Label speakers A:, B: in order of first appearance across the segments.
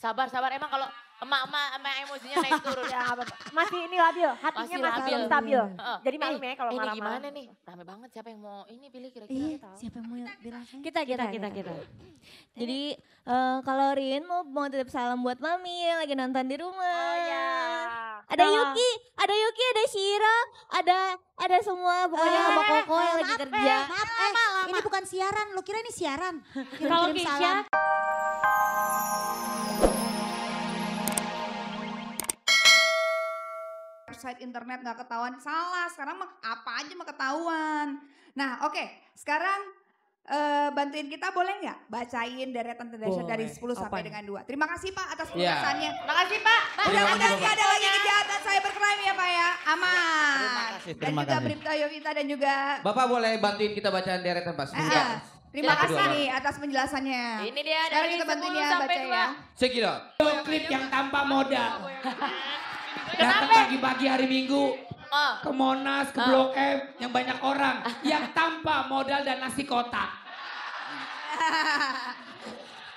A: Sabar, sabar. Emang kalau emak-emak emosinya naik turun.
B: Ya, masih ini labil, hatinya masih belum stabil. Jadi maklum ya kalau
A: ini
B: marah-marah.
A: gimana nih? Rame banget siapa yang mau ini pilih kira-kira.
C: Iya, siapa yang mau bilang saya?
D: Kita. Jadi kalau Rin mau titip salam buat Mami yang lagi nonton di rumah.
B: Oh ya.
D: Ada Yuki, ada Shira, ada semua pokoknya sama Koko yang lagi kerja.
C: Maaf, ini bukan siaran. Lo kira ini siaran?
B: Kalau Keisha,
E: website internet nggak ketahuan, salah. Sekarang apa aja mah ketahuan. Nah oke, sekarang bantuin kita boleh nggak bacain deretan dahsyat dari 10 sampai dengan 2. Terima kasih Pak atas penjelasannya.
A: Terima kasih Pak.
E: Mudah-mudahan nggak ada lagi kejahatan cybercrime ya Pak ya, aman. Dan
F: terima
E: juga
F: kasih.
E: Bribka Yovita dan juga
F: Bapak boleh bantuin kita bacaan deretan Pak?
E: terima
A: Silakan,
E: kasih
A: Pak.
E: nih atas penjelasannya.
A: Ini dia
E: Sekarang
A: dari
E: kita bantuin
A: 10
E: ya
A: sampai
E: baca ya.
A: 2.
F: Sekilo.
G: Klip yang tanpa modal. Datang
A: Kenapa?
G: pagi-pagi hari Minggu
A: Oh,
G: ke Monas, ke Blok M yang banyak orang yang tanpa modal dan nasi kotak.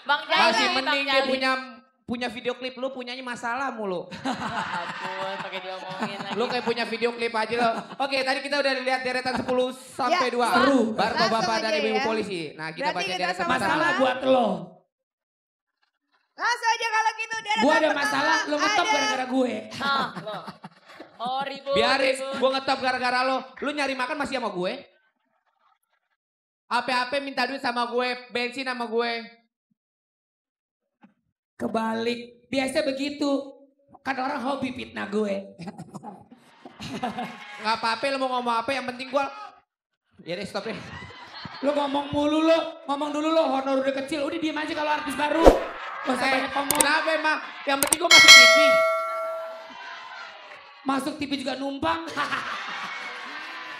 A: Bang Jali,
F: Masih
A: Bang
F: mending dia
A: Jali.
F: punya video klip, lu punyanya masalah mulu.
A: Ampun, pakai diomongin lagi.
F: Lu kayak punya video klip aja lo. Oke, tadi kita udah lihat deretan 10 sampai 2.
G: seru.
F: Bapak-bapak
E: Langsung
F: dan
E: aja
F: ibu-ibu
E: ya.
F: polisi. Nah, kita
E: Berarti
F: baca
E: kita
F: deretan
E: sama-sama.
G: Masalah buat lo.
E: Langsung aja kalau gitu deretan
G: Gue ada
E: pertama
G: masalah, lo ngetop
E: ada.
G: gara-gara gue.
A: Oh, ribut.
F: Biarin,
A: ribut.
F: gue ngetop gara-gara lo. Lu nyari makan masih sama gue. Ape-ape minta duit sama gue, bensin sama gue.
G: Kebalik, biasa begitu. Kan orang hobi fitnah gue.
F: Gak apa-apa lu mau ngomong apa, yang penting gue. Ya deh stop deh.
G: Lo ngomong mulu lo, ngomong dulu lo, honor udah kecil. Udah diem aja kalau artis baru. Gak usah banyak ngomong.
F: Kenapa emang? Yang penting gue masuk TV.
G: Masuk TV juga numpang.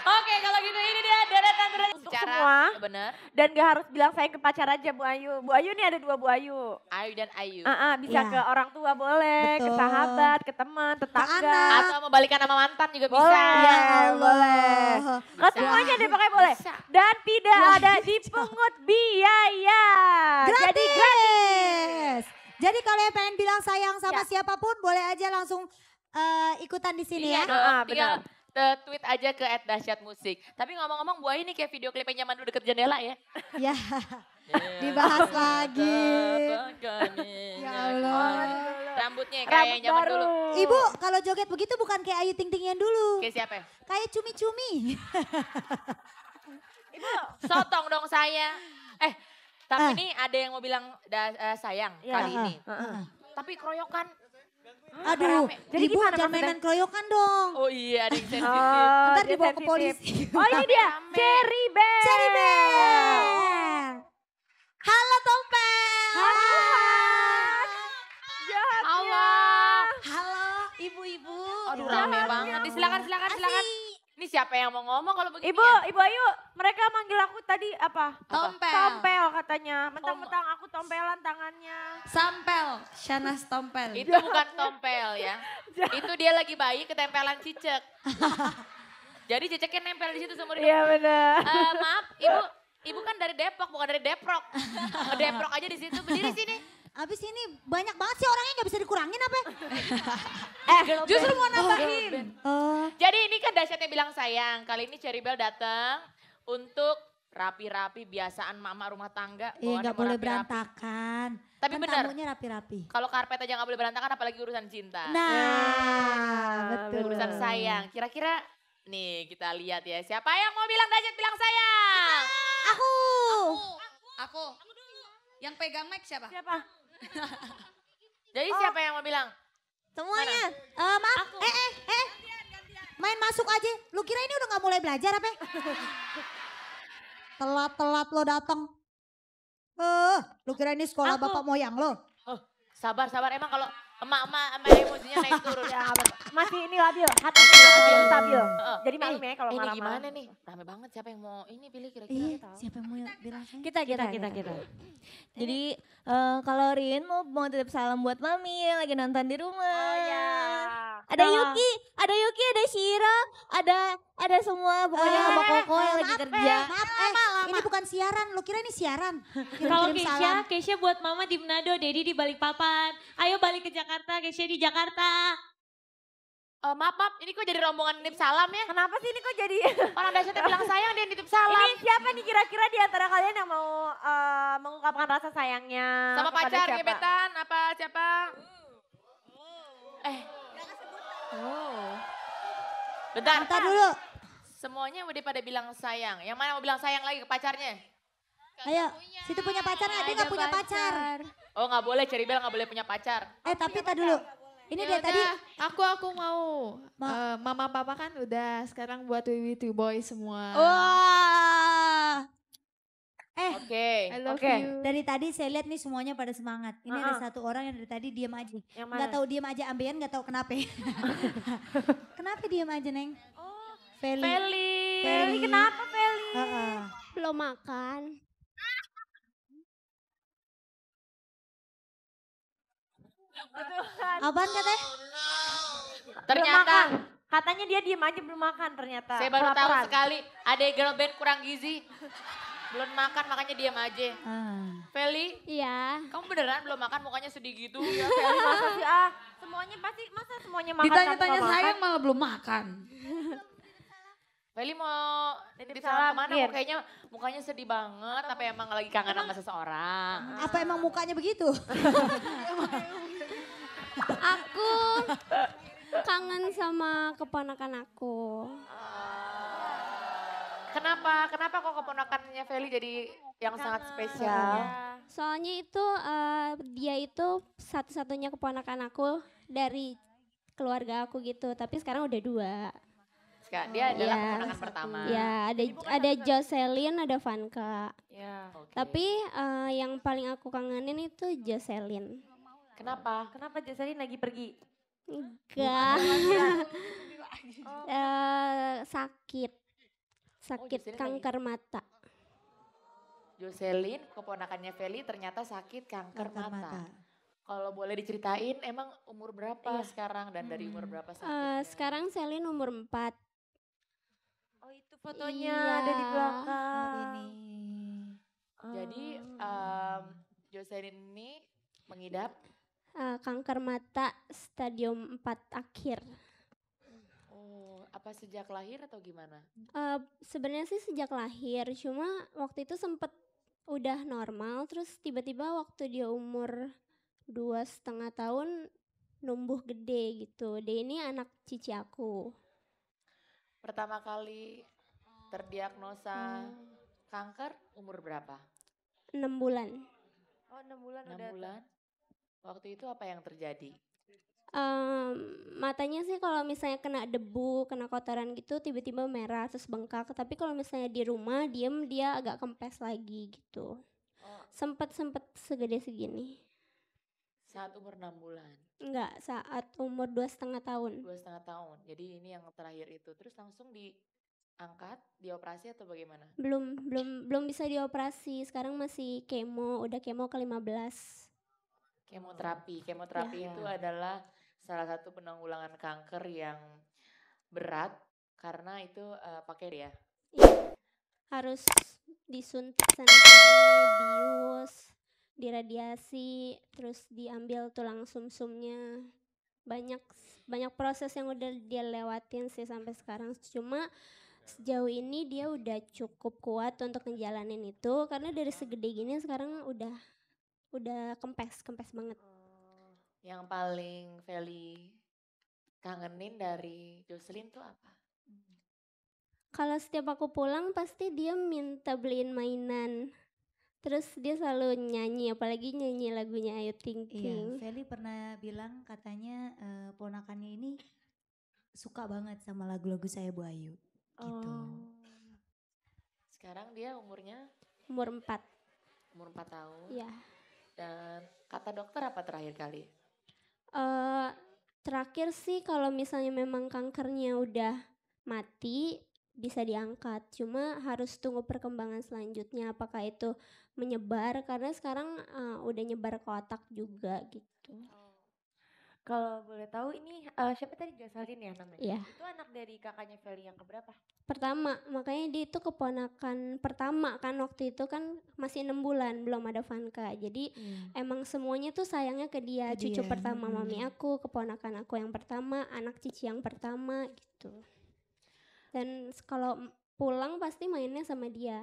A: Oke, kalau gitu ini dia deretan
B: untuk semua.
A: Bener.
B: Dan gak harus bilang sayang ke pacar aja Bu Ayu. Bu Ayu nih ada 2 Bu Ayu.
A: Ayu dan Ayu.
B: Bisa
C: Iya.
B: ke orang tua boleh, ke
C: Betul.
B: sahabat, ke teman, tetangga.
C: anak.
A: Atau mau balikan sama mantan juga bisa.
B: Boleh,
C: Ya Allah.
B: boleh. Ke semuanya deh pakai boleh.
A: Bisa.
B: Dan tidak ada dipungut biaya. Jadi
C: Gratis. Jadi kalau yang pengen bilang sayang sama
B: Ya.
C: siapapun boleh aja langsung ikutan di sini
A: Iya
C: ya.
A: dong,
B: Ah,
A: tinggal
B: benar.
A: tweet aja ke @dahsyatmusik. Tapi ngomong-ngomong Bu Ayu ini kayak video klip yang zaman dulu deket jendela ya.
C: Ya. Dibahas lagi.
A: Ya
C: Allah.
A: Rambutnya kayak yang zaman dulu.
C: Ibu kalau joget begitu bukan kayak Ayu Ting Ting yang dulu.
A: Kayak siapa ya?
C: Kayak cumi-cumi.
A: Ibu, sotong dong saya. Tapi ini ada yang mau bilang sayang
B: Iya.
A: kali ini. Tapi keroyokan.
C: Aduh,
B: Jadi
C: ibu
B: gimana
C: jangan
B: maksudnya?
C: mainan keroyokan dong.
A: Oh iya ada yang sensitif.
C: Ntar
B: dia
C: dibawa ke
B: sensitif.
C: polisi.
B: Oh ini dia,
A: Rame.
B: Cherry Bear.
C: Cherry Bear. Halo Tompel.
B: Jahatnya.
A: Allah.
C: Halo ibu-ibu.
A: Aduh rame banget. Silakan. Ini siapa yang mau ngomong kalau begini
B: Ibu,
A: ya?
B: Ibu Ayu, mereka manggil aku tadi apa?
C: Tompel.
B: Tompel katanya. Mentang-mentang aku tompelan tangannya.
C: Sampel. Shanas Tompel.
A: Itu bukan tompel ya. Itu dia lagi bayi ketempelan cicek. Jadi ciceknya nempel di situ seumur hidup.
B: Iya benar.
A: Maaf, Ibu kan dari Depok, bukan dari Deprok. Deprok aja di situ, berdiri sini.
C: Abis ini banyak banget sih orangnya gak bisa dikurangin apa?
A: Justru mau nambahin.
C: Oh.
A: Jadi ini kan dahsyatnya bilang sayang. Kali ini Cherry Bell datang untuk rapi-rapi biasaan mama rumah tangga.
C: Iya
A: Bawaannya
C: gak
A: mau
C: boleh
A: rapi-rapi.
C: berantakan.
A: Tapi
C: Kan
A: benar.
C: tamunya rapi-rapi.
A: Kalau karpet aja gak boleh berantakan apalagi urusan cinta.
C: Nah, betul.
A: Urusan sayang. Kira-kira nih kita lihat ya. Siapa yang mau bilang dahsyat bilang sayang?
C: Aku.
H: Aku. Yang pegang mic siapa?
B: Siapa?
A: Jadi siapa yang mau bilang?
C: Semuanya. Maaf. Main masuk aja. Lu kira ini udah gak mulai belajar apa? Telat-telat lo datang. Lu kira ini sekolah
B: Aku.
C: bapak moyang lo?
A: Sabar. Emang kalau emak-emak emosinya naik turun.
B: Ya, masih ini labil, hatinya masih belum stabil. Jadi
A: Eh,
B: maklum ya kalau
A: ini
B: marah-marah.
A: gimana nih? Rame banget siapa yang mau ini pilih kira-kira.
C: Iya, siapa yang mau bilang saya?
D: Kita. Jadi kalau Rin mau titip salam buat Mami yang lagi nonton di rumah.
B: Oh ya.
D: Ada Yuki, ada Shira, ada semua pokoknya sama Koko yang lagi kerja.
C: Maaf, ini Ini bukan siaran, lu kira ini siaran?
I: Kalau
C: Kirim-kirim
I: Keisha,
C: salam.
I: Keisha buat mama di Manado, Dedi di Balikpapan. Ayo balik ke Jakarta, Keisha di Jakarta.
A: Maaf, ini kok jadi rombongan nitip salam ya?
B: Kenapa sih ini kok jadi?
A: Orang dahsyatnya bilang sayang dia nitip salam.
B: Ini siapa nih kira-kira di antara kalian yang mau mengungkapkan rasa sayangnya?
A: Sama
B: kepada
A: pacar,
B: siapa?
A: gebetan, apa siapa? Bentar.
C: Bentar dulu.
A: Semuanya udah pada bilang sayang. Yang mana mau bilang sayang lagi ke pacarnya?
C: Ayo, situ punya pacar nggak? Dia nggak punya pacar.
A: Oh nggak boleh, Cherry Bell nggak boleh punya pacar.
C: Tapi tak dulu. Ini dari tadi.
J: Aku mau. Mama papa kan udah sekarang buat Wiwi Two Boy semua.
C: Wah.
A: Oke.
J: I love
B: Oke.
J: you.
C: Dari tadi saya lihat nih semuanya pada semangat. Ini ada satu orang yang dari tadi diam aja.
B: Yang mana?
C: Nggak tahu diam aja, ambeien nggak tahu kenapa. Kenapa diam aja, Neng? Feli.
B: Feli kenapa Feli?
K: Belum makan.
C: Apaan katanya?
A: Ternyata
B: Katanya dia diem aja belum makan ternyata.
A: saya baru tahu
B: Kelaparan.
A: sekali ada girl band kurang gizi. Belum makan makanya diam aja. Feli,
K: Iya.
A: kamu beneran belum makan mukanya sedih gitu?
B: Iya Feli masa sih masa semuanya makan
J: Ditanya-tanya
B: kamu nggak
J: sayang
B: makan?
J: malah belum makan.
A: Feli mau nitip
B: Nitip
A: salam
B: salam,
A: kemana?
B: Gir.
A: Mukanya sedih banget. Apa emang lagi kangen sama seseorang?
C: Apa emang mukanya begitu?
K: Aku kangen sama keponakan aku.
A: Kenapa? Kenapa kok keponakannya Feli jadi yang sangat spesial?
K: Soalnya itu dia itu satu-satunya keponakan aku dari keluarga aku gitu. Tapi sekarang udah 2.
A: Dia adalah
K: Iya.
A: keponakan pertama.
K: Ya, ada Jocelyn, ada Vanka.
A: Ya, oke.
K: Tapi yang paling aku kangenin itu Jocelyn.
A: Kenapa?
B: Kenapa Jocelyn lagi pergi?
K: Enggak. Sakit. Sakit
A: Jocelyn
K: kanker mata.
A: Jocelyn, keponakannya Feli ternyata sakit kanker mata. Kalau boleh diceritain emang umur berapa sekarang dan dari umur berapa sakit?
K: Sekarang Selin umur 4.
B: Oh itu fotonya
K: Iya.
B: ada di belakang.
A: Jadi Jocelyn ini mengidap
K: Kanker mata stadium 4 akhir.
A: Oh, apa sejak lahir atau gimana?
K: Sebenarnya sih sejak lahir, cuma waktu itu sempet udah normal, terus tiba-tiba waktu dia umur 2,5 tahun numbuh gede gitu. Dia ini anak cici aku.
A: Pertama kali terdiagnosa kanker umur berapa?
K: 6 bulan.
B: Oh 6 bulan
A: 6
B: udah.
A: bulan. Waktu itu apa yang terjadi?
K: Matanya sih kalau misalnya kena debu, kena kotoran gitu tiba-tiba merah terus bengkak. Tapi kalau misalnya di rumah diem dia agak kempes lagi gitu. Sempet segede segini.
A: Saat umur 6 bulan.
K: Enggak, saat umur 2,5 tahun.
A: 2,5 tahun. Jadi ini yang terakhir itu. Terus langsung diangkat, dioperasi atau bagaimana?
K: Belum bisa dioperasi. Sekarang masih kemo, udah kemo ke-15.
A: Kemoterapi. Kemoterapi
K: Ya.
A: itu adalah salah satu penanggulangan kanker yang berat karena itu pakai ya.
K: Harus disuntik sana-sini, bius, diradiasi, terus diambil tulang sumsumnya. Banyak proses yang udah dia lewatin sih sampai sekarang. Cuma sejauh ini dia udah cukup kuat untuk ngejalanin itu karena dari segede gini sekarang udah kempes banget.
A: Yang paling Feli kangenin dari Jocelyn tuh apa?
K: Kalau setiap aku pulang pasti dia minta beliin mainan. Terus dia selalu nyanyi, apalagi nyanyi lagunya Ayu Ting Ting.
C: Iya, Feli pernah bilang katanya ponakannya ini suka banget sama lagu-lagu saya Bu Ayu. Gitu.
A: Sekarang dia umurnya?
K: Umur 4.
A: Umur 4 tahun.
K: Iya.
A: Dan kata dokter apa terakhir kali?
K: Terakhir sih kalau misalnya memang kankernya udah mati bisa diangkat. Cuma harus tunggu perkembangan selanjutnya apakah itu menyebar karena sekarang udah nyebar ke otak juga gitu.
B: Kalau boleh tahu ini siapa tadi Gasalin ya namanya?
K: Iya.
B: Itu anak dari kakaknya Feli yang keberapa?
K: Pertama, makanya dia itu keponakan pertama kan waktu itu kan masih 6 bulan belum ada Vanka. Jadi emang semuanya tuh sayangnya ke dia. Cucu pertama mami aku, keponakan aku yang pertama, anak cici yang pertama gitu. Dan kalau pulang pasti mainnya sama dia.